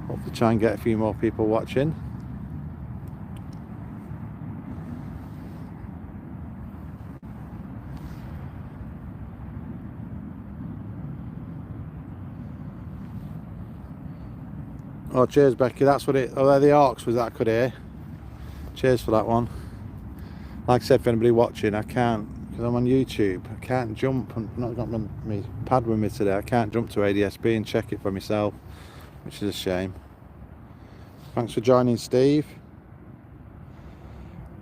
Hopefully try and get a few more people watching. Oh, cheers, Becky. That's what it... Oh, they're the Hawks, was that I could hear. Cheers for that one. Like I said, for anybody watching, I can't, because I'm on YouTube, I can't jump. I've not got my pad with me today. I can't jump to ADSB and check it for myself, which is a shame. Thanks for joining, Steve.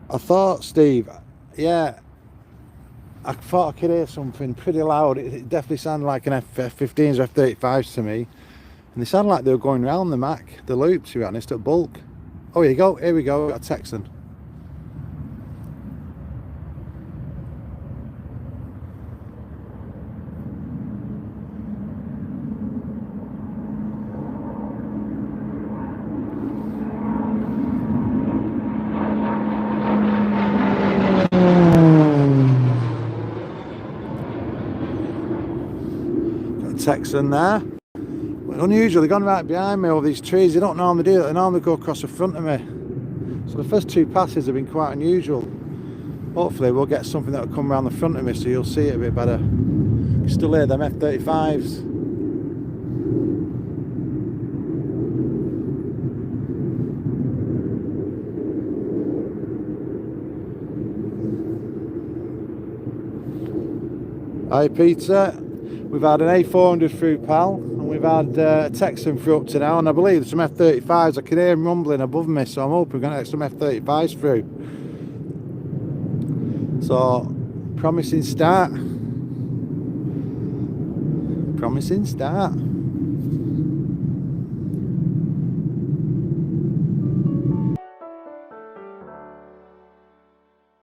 I thought, Steve, yeah, I thought I could hear something pretty loud. It definitely sounded like an F-15s or F-35s to me. And they sounded like they were going around the Mac, the loop, to be honest, at bulk. Oh, here you go, here we go, a Texan. Got a Texan there. Unusual, they've gone right behind me over these trees. They don't normally do that, they normally go across the front of me. So the first two passes have been quite unusual. Hopefully we'll get something that will come around the front of me so you'll see it a bit better. You still hear them F-35s. Hi Peter, we've had an A400 through, pal. We've had a Texan through up to now, and I believe there's some F-35s. I can hear them rumbling above me, so I'm hoping we're going to get some F-35s through. So, promising start. Promising start.